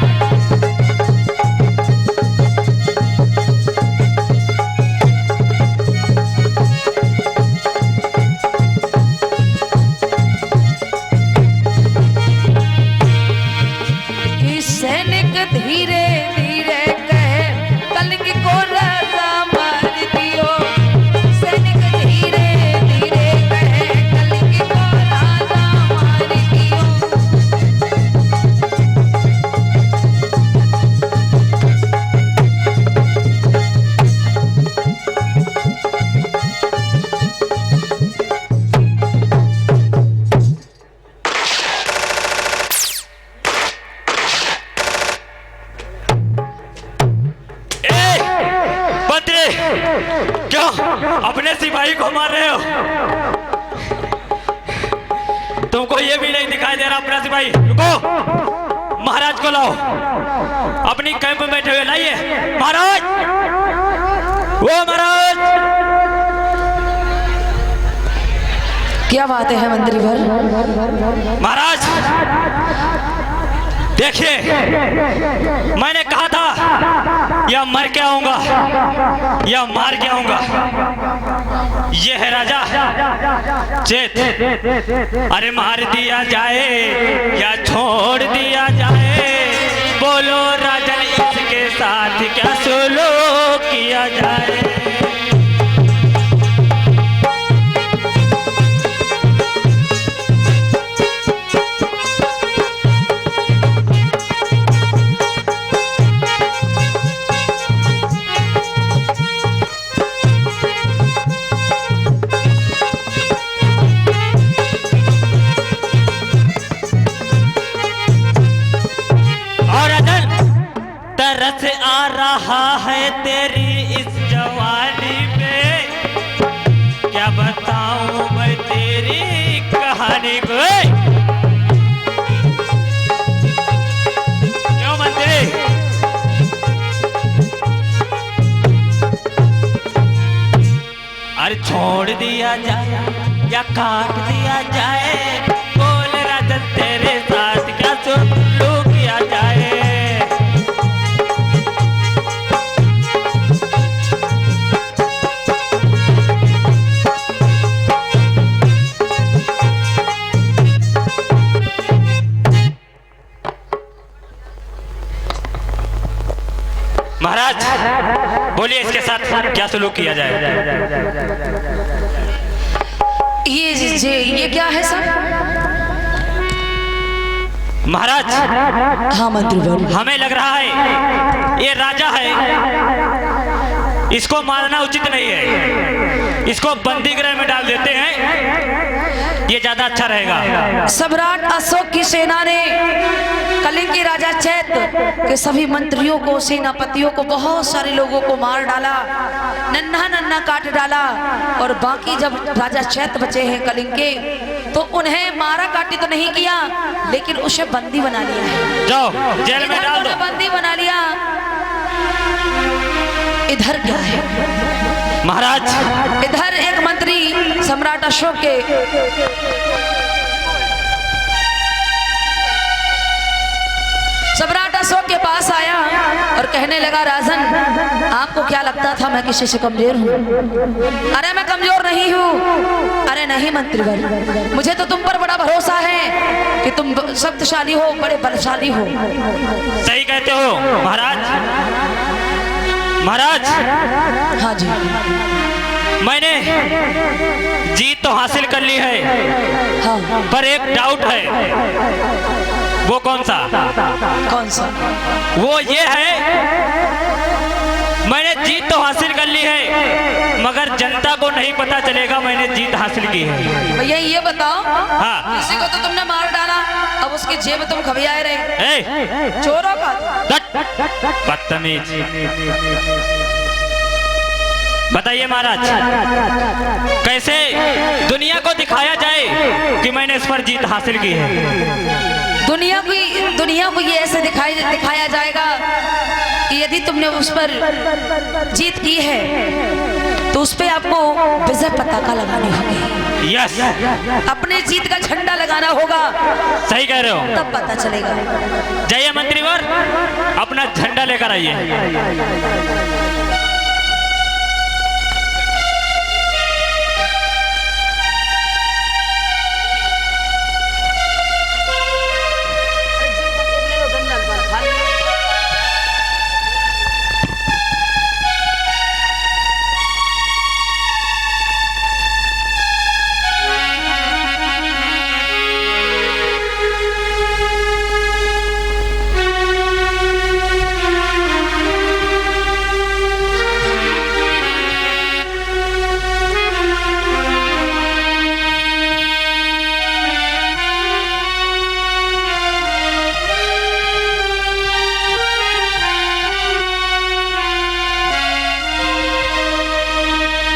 कि सैनिक धीरे धीरे कहे कलिंग को राजा मार दियो, सैनिक धीरे धीरे कहे कलिंग को राजा मार दियो। मंत्री क्यों अपने सिपाही को मार रहे हो? तुमको ये भी नहीं दिखाई दे रहा अपना सिपाही? रुको, महाराज को लाओ, अपनी कैंप में बैठे हुए लाइए। महाराज, वो महाराज। क्या बात है मंत्री भर? महाराज देखिए, मैंने कहा था या मर के आऊंगा या मार के आऊंगा। ये है राजा चेत। अरे मार दिया जाए या छोड़ दिया जाए, बोलो राजन इसके साथ क्या सुलूक किया जाए। तरस आ रहा है तेरी इस जवानी पे, क्या बताऊं मैं तेरी कहानी को। क्यों मंत्री? अरे छोड़ दिया जाए या काट दिया जाए, बोल राजन तेरे साथ क्या सुलूक किया जाए। महाराज बोलिए इसके साथ क्या सुलूक किया जाए। ये क्या है सर? महाराज हाँ मंत्री भर, हमें लग रहा है ये राजा है, इसको मारना उचित नहीं है, इसको बंदी गृह में डाल देते हैं, ये ज्यादा अच्छा रहेगा। सम्राट अशोक की सेना ने कलिंग के राजा चैत के सभी मंत्रियों को, सेनापतियों को, बहुत सारे लोगों को मार डाला, नन्हा नन्हा काट डाला, और बाकी जब राजा चैत बचे हैं कलिंग के, तो उन्हें मारा काटी तो नहीं किया, लेकिन उसे बंदी बना लिया है। जाओ जेल में डाल दो। बंदी बना लिया। इधर क्या है महाराज? इधर एक मंत्री सम्राट अशोक के सम्राट अशोक के पास आया और कहने लगा, राजन आपको क्या लगता था मैं किसी से कमजोर हूँ? अरे मैं कमजोर नहीं हूँ। अरे नहीं मंत्रीवर, मुझे तो तुम पर बड़ा भरोसा है कि तुम शक्तिशाली हो, बड़े बलशाली हो। सही कहते हो महाराज। महाराज हाँ जी, मैंने जीत तो हासिल कर ली है, हाँ पर एक डाउट है। वो कौन सा? कौन सा? वो ये है, मैंने जीत तो हासिल कर ली है, मगर जनता को नहीं पता चलेगा मैंने जीत हासिल की है। भैया ये बताओ, हाँ। किसी को तो तुमने मार डाला, अब उसकी जेब तुम खबियाए रहे, चोरों का। बदतमीज। बताइए महाराज, कैसे दुनिया को दिखाया जाए कि मैंने इस पर जीत हासिल की है? दुनिया को ये ऐसे दिखाया जाएगा कि यदि तुमने उस पर जीत की है तो उस पे आपको विजय पताका लगानी होगी। यस, अपने जीत का झंडा लगाना होगा, सही कह रहे हो। तब पता चलेगा। जाइए मंत्रीवर, अपना झंडा लेकर आइए।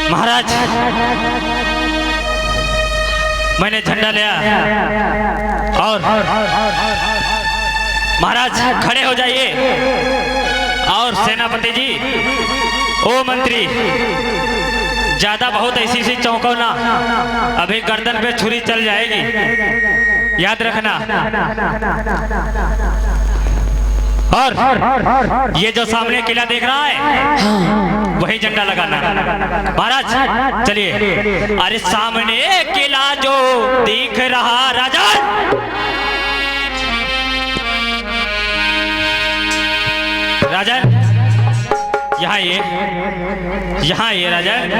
महाराज, मैंने झंडा लिया और महाराज खड़े हो जाइए। और सेनापति जी, ओ मंत्री, ज्यादा बहुत ऐसी सी चौंको ना, अभी गर्दन पे छुरी चल जाएगी, याद रखना। और ये जो सामने किला देख रहा है, वही झंडा लगाना। महाराज चलिए। अरे सामने किला जो दिख रहा राजन, राजन यहाँ ये राजन।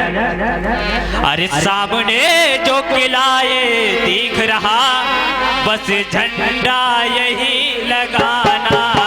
अरे सामने जो किला ये दिख रहा, बस झंडा यही लगाना।